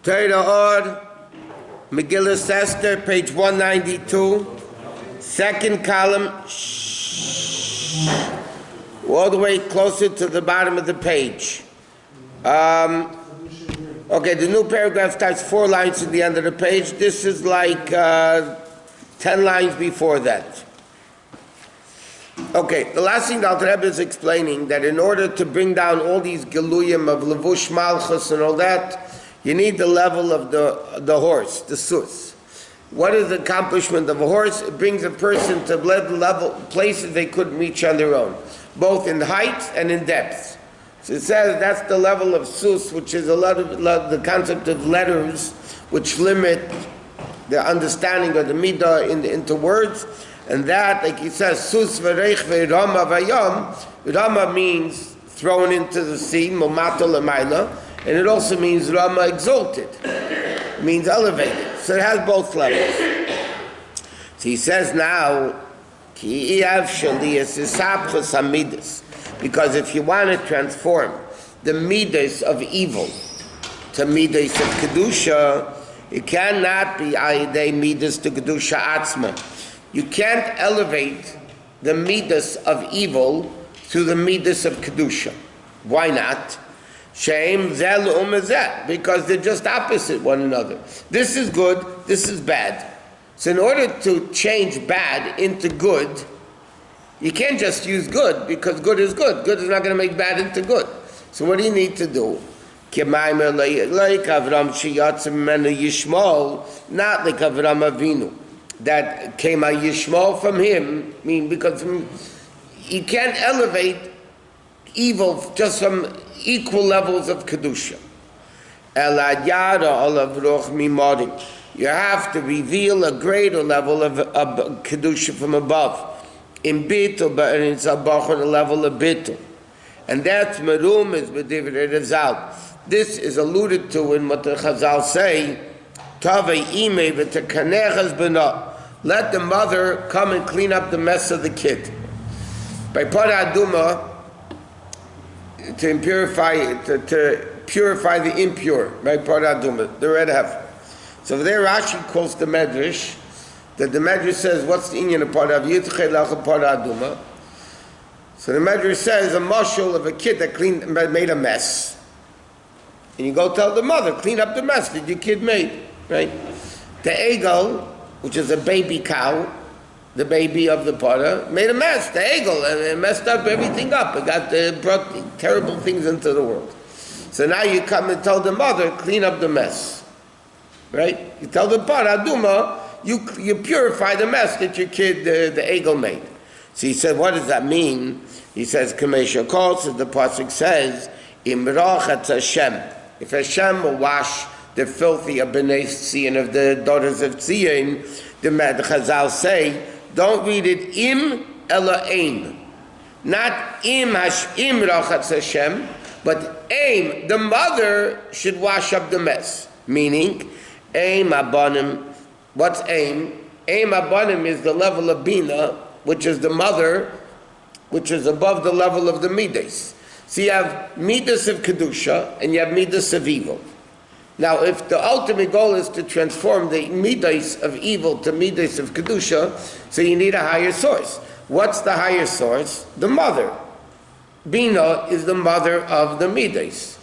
Torah Or, Megillah Esther, page 192, second column, all the way closer to the bottom of the page. Okay, the new paragraph starts 4 lines at the end of the page. This is like 10 lines before that. Okay, the last thing the Alter Rebbe is explaining, that in order to bring down all these geluyim of levush malchus and all that, you need the level of the horse, the sus. What is the accomplishment of a horse? It brings a person to level places they couldn't reach on their own, both in height and in depth. So it says that's the level of sus, which is the concept of letters, which limit the understanding of the midah into words. And that, like he says, sus v'reich v'rama v'yam. Rama means thrown into the sea, momato l'mayla, and it also means rama, exalted, means elevated. So it has both levels. So he says now, ki iav shaliyas isapchus hamidus, because if you want to transform the midas of evil to midas of kedusha, it cannot be ayidei midas to kedusha atzma. You can't elevate the midas of evil to the midas of kedusha. Why not? Shame zel umazet, because they're just opposite one another. This is good, this is bad. So in order to change bad into good, you can't just use good, because good is good. Good is not going to make bad into good. So what do you need to do? Like Avram shiyatzim menu yishmol, not like Avram Avinu, that came a yishmol from him. I mean, because you can't elevate evil just from equal levels of kedusha. You have to reveal a greater level of kedusha from above. In bittul, but it's above on the level of bittul, and that's merum is b'divrei Chazal. This is alluded to in what the Chazal say. Tavei imei v'tekanechas b'no. Let the mother come and clean up the mess of the kid. By Parah Aduma, to purify the impure, by Parah Aduma, the red heifer. So there Rashi quotes the Medrash, that the Medrash says, what's the inyan of Parah Aduma? So the Medrash says, a mashal of a kid that made a mess. And you go tell the mother, clean up the mess that your kid made, right? The egel, which is a baby cow, the baby of the Parah, made a mess. The egel, and messed up everything up. It brought terrible things into the world. So now you come and tell the mother, clean up the mess. Right? You tell the Parah Aduma, you purify the mess that your kid, the egel, made. So he said, what does that mean? He says, Kamesha calls, as the pasuk says, Imrachat Hashem. If Hashem will wash the filthy of Bnei Tzion, of the daughters of Tzion, the Chazal say, don't read it im ela aim, not im rachatz Hashem, but aim. The mother should wash up the mess. Meaning, aim abanim. What's aim? Aim abanim is the level of bina, which is the mother, which is above the level of the midas. So you have midas of kedusha and you have midas of evil. Now, if the ultimate goal is to transform the midas of evil to midas of kedusha, so you need a higher source. What's the higher source? The mother. Bina is the mother of the midas.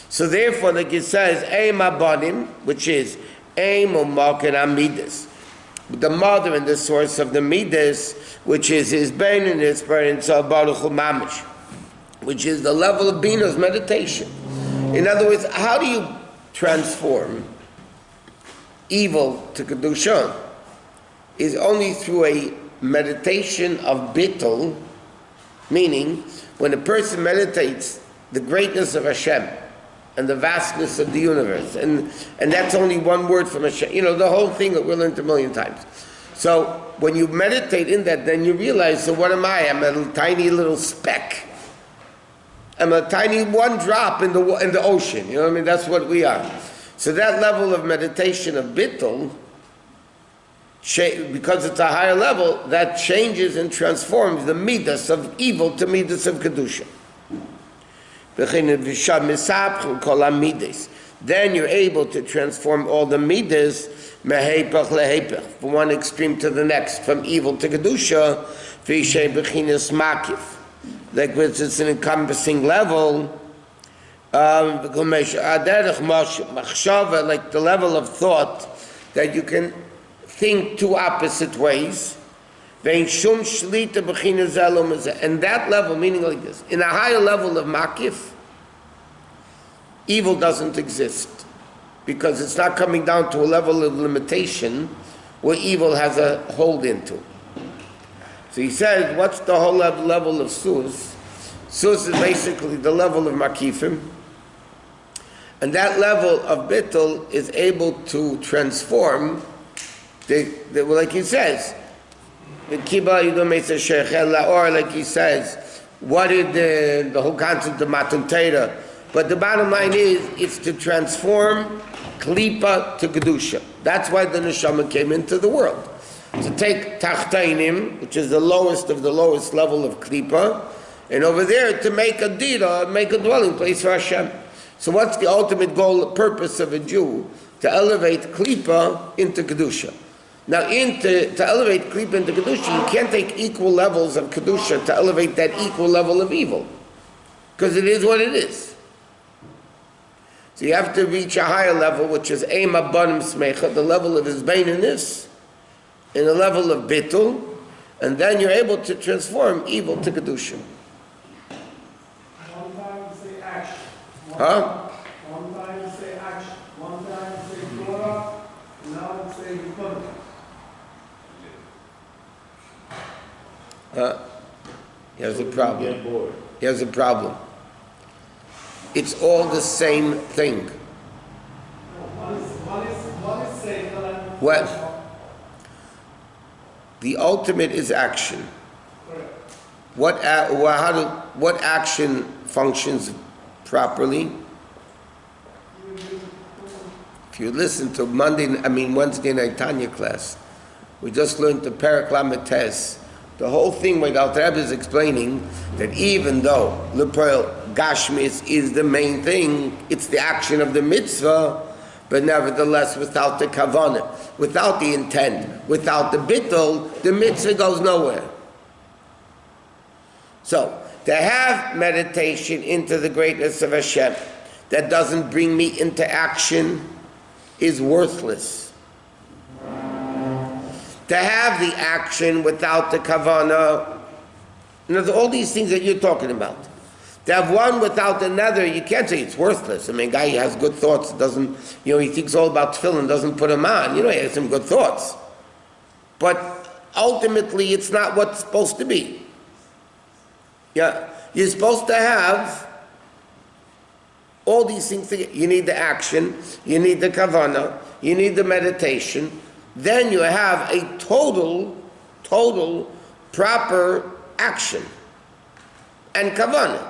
So therefore, like it says, Eim Abanim, which is Eim U'Malken HaMidas. The mother and the source of the midas, which is his bein and his parents, Baruch Hu Mamish, which is the level of Bina's meditation. In other words, how do you transform evil to kedusha? Is only through a meditation of bittul, meaning when a person meditates the greatness of Hashem and the vastness of the universe, and that's only one word from Hashem. You know, the whole thing that we learned a million times. So when you meditate in that, then you realize, so what am I? I'm a tiny little speck. I'm a tiny one drop in the ocean. You know what I mean? That's what we are. So that level of meditation of bittul, because it's a higher level, that changes and transforms the midas of evil to midas of kedusha. then you're able to transform all the midas mehepach lehepach, from one extreme to the next, from evil to kedusha, v'yishei bechinas makif, like which it's an encompassing level, like the level of thought that you can think two opposite ways. And that level, meaning like this, in a higher level of makif, evil doesn't exist, because it's not coming down to a level of limitation where evil has a hold into. So he says, what's the whole level of sus? Sus is basically the level of makifim, and that level of bittul is able to transform like he says, or like he says, what is the whole concept of Matan Torah? But the bottom line is, it's to transform klipa to kedusha. That's why the neshama came into the world. To take tachtainim, which is the lowest of the lowest level of klipa, and over there to make a dira, make a dwelling place for Hashem. So what's the ultimate goal, purpose of a Jew? To elevate klipa into kedusha. Now, to elevate klipa into kedusha, you can't take equal levels of kedusha to elevate that equal level of evil, because it is what it is. So you have to reach a higher level, which is ema banim smecha, the level of his baininess, in a level of bittul, and then you're able to transform evil to kedusha. One time you say action. One time you say action. One time you say Torah. Now you say Purim. Here's a problem. Here's a problem. It's all the same thing. One is saying that What? The ultimate is action. What action functions properly? If you listen to Wednesday night Tanya class, we just learned the Perek Lamed Tes. The whole thing with Alter Rebbe is explaining that even though Lepoel Gashmis is the main thing, it's the action of the mitzvah, but nevertheless without the kavanah, without the intent, without the bittul, the mitzvah goes nowhere. So, to have meditation into the greatness of Hashem that doesn't bring me into action is worthless. To have the action without the kavanah, all these things that you're talking about. To have one without another, you can't say it's worthless. Guy has good thoughts, doesn't, he thinks all about tefillin, doesn't put them on. He has some good thoughts. But ultimately, it's not what's supposed to be. Yeah, you're supposed to have all these things. You need the action, you need the kavanah, you need the meditation. Then you have a total, proper action and kavanah.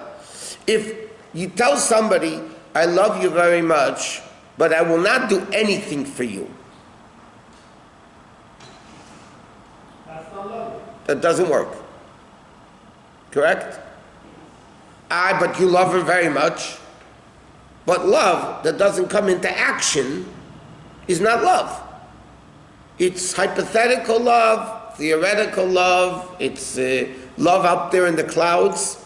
If you tell somebody, I love you very much, but I will not do anything for you, that's not love. that doesn't work. Correct? But you love her very much. But love that doesn't come into action is not love. It's hypothetical love, theoretical love, it's love out there in the clouds,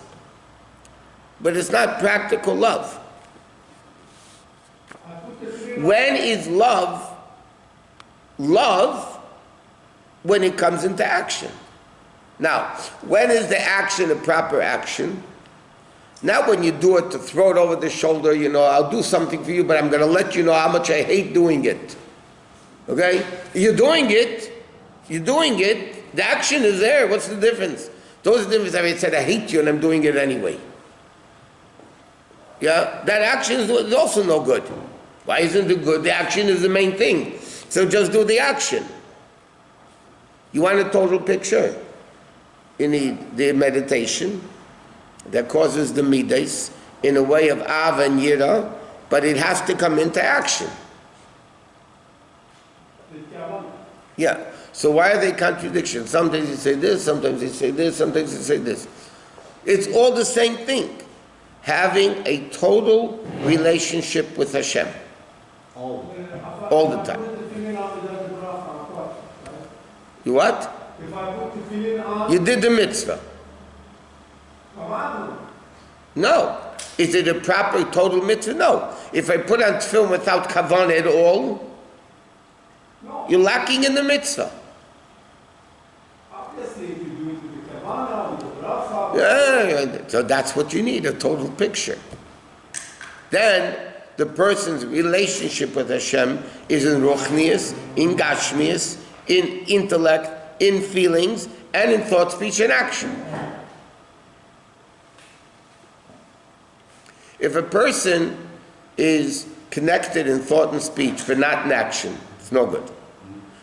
but it's not practical love. When is love when it comes into action? Now, when is the action a proper action? Not when you do it to throw it over the shoulder, I'll do something for you, but I'm going to let you know how much I hate doing it. Okay? You're doing it, the action is there, what's the difference? Those are the difference. I said, I hate you and I'm doing it anyway. Yeah? That action is also no good. Why isn't it good? The action is the main thing. So just do the action. You want a total picture? You need the meditation that causes the midas in a way of av and yira, but it has to come into action. Yeah. So why are they contradictions? Sometimes you say this, sometimes you say this, sometimes you say this. It's all the same thing. Having a total relationship with Hashem. all the time. You what? If I put tefillin on, You did the mitzvah. No. Is it a proper total mitzvah? No. If I put on tefillin without kavanah at all, no. you're lacking in the mitzvah. Obviously, if you do it with the kavanah, with the bracha, Yeah, so that's what you need, a total picture. Then the person's relationship with Hashem is in ruchnius, in gashmius, in intellect, in feelings, and in thought, speech, and action. If a person is connected in thought and speech, but not in action, it's no good.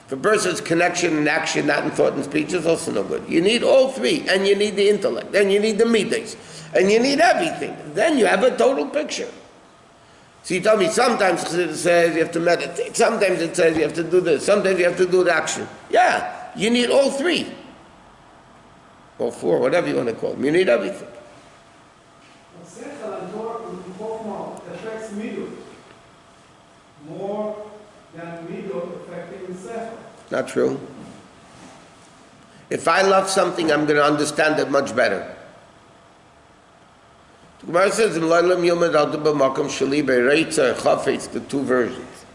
If a person's connection in action, not in thought and speech, it's also no good. You need all three, and you need the intellect, and you need the midas, and you need everything. Then you have a total picture. So you tell me sometimes it says you have to meditate, sometimes it says you have to do this, sometimes you have to do the action. Yeah, you need all three. Or four, whatever you want to call them. You need everything. Sechel and Torah affects middle more than middle affecting sechel. Not true. If I love something, I'm going to understand it much better. The Gemara says, the two versions.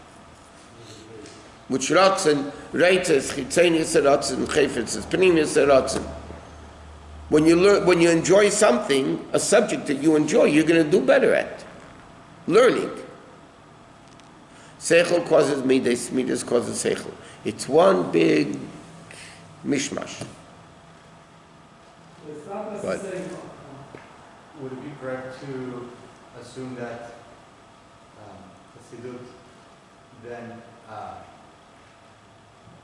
Which Ratzin, Reitza is Chitzenius Ratzin, Chayfetz is Pnimius Ratzin. When you enjoy something, a subject that you enjoy, you're going to do better at. Learning. Seichel causes midas, midas causes seichel. It's one big mishmash. It's not What? necessarily. Would it be correct to assume that the Sidut then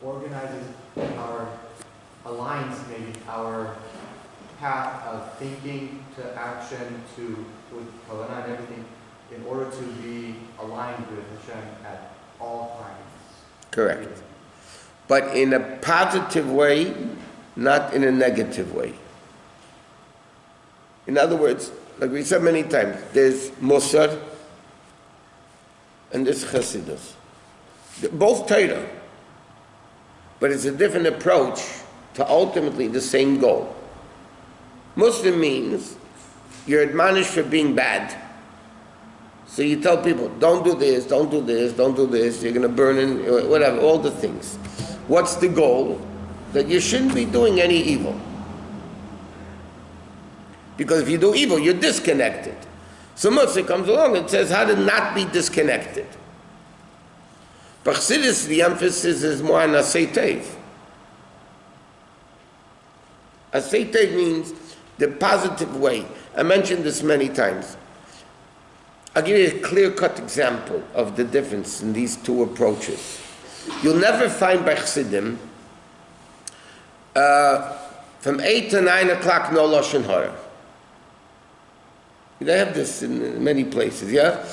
organizes aligns maybe our path of thinking to action to with Kavanah and everything in order to be aligned with Hashem at all times? Correct. But in a positive way, not in a negative way. In other words, like we said many times, there's Musar and there's Chassidus. They're both Torah, but it's a different approach to ultimately the same goal. Muslim means you're admonished for being bad. So you tell people, don't do this, don't do this, don't do this, you're going to burn in, whatever, all the things. What's the goal? That you shouldn't be doing any evil. Because if you do evil, you're disconnected. So Moshe comes along and says how to not be disconnected. But Chassidus, the emphasis is more on Asay Tov. Asay Tov means the positive way. I mentioned this many times. I'll give you a clear-cut example of the difference in these two approaches. You'll never find by Chassidim from 8 to 9 o'clock no Lashon Hara. They have this in many places, yeah?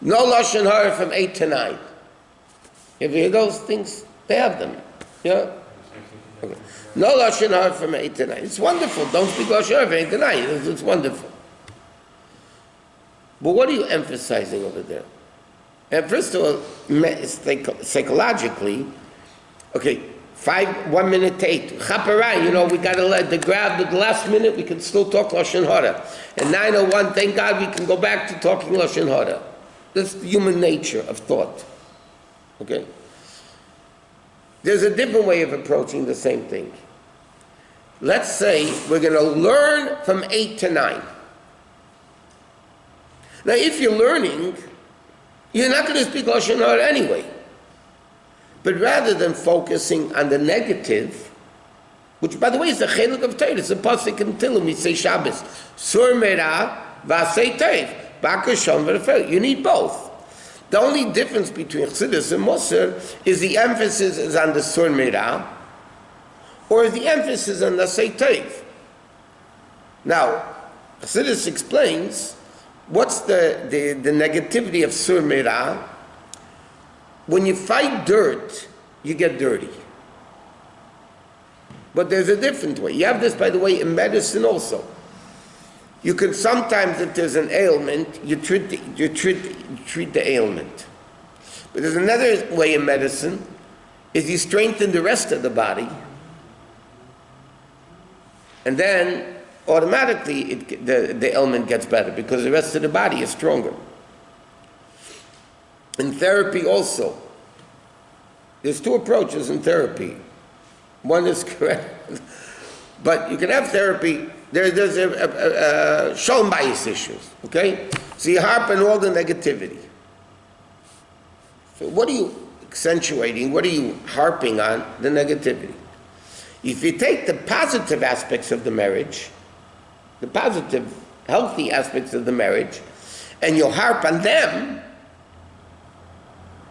No Lashon Hara from 8 to 9. If you hear those things, they have them, yeah? Okay. No Lashon Hara from 8 to 9. It's wonderful. Don't speak Lashon Hara from 8 to 9. It's wonderful. But what are you emphasizing over there? And first of all, psychologically, okay, 1 minute to 8. Chaparai, we got to let the grab the last minute, we can still talk Lashon Hara. And 9:01, thank God we can go back to talking Lashon Hara. That's the human nature of thought. Okay? There's a different way of approaching the same thing. Let's say we're going to learn from 8 to 9. Now, if you're learning, you're not going to speak Lashon Hara anyway. But rather than focusing on the negative, which, by the way, is the cheluk of Torah, it's a pasuk in Tehillim, we say Shabbos, Sur Merah V'asei Tov, B'akashon V'refel. You need both. The only difference between Chassidus and Musar is the emphasis is on the Sur Merah, or the emphasis on the Asei Tov. Now, Chassidus explains what's the negativity of Sur Merah. When you fight dirt, you get dirty. But there's a different way. You have this, by the way, in medicine also. You can sometimes, if there's an ailment, you treat the ailment. But there's another way in medicine, is you strengthen the rest of the body, and then automatically the ailment gets better because the rest of the body is stronger. In therapy also, there's two approaches in therapy. One is correct, but you can have therapy. There's a shalom bias issues, okay? So you harp on all the negativity. So what are you accentuating? What are you harping on? The negativity. If you take the positive aspects of the marriage, the positive, healthy aspects of the marriage, and you harp on them,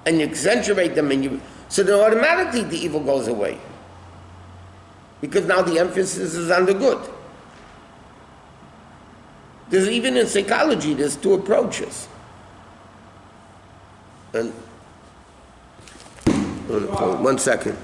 and you accentuate them, so then automatically the evil goes away. Because now the emphasis is on the good. There's even in psychology, there's two approaches. And 1 second.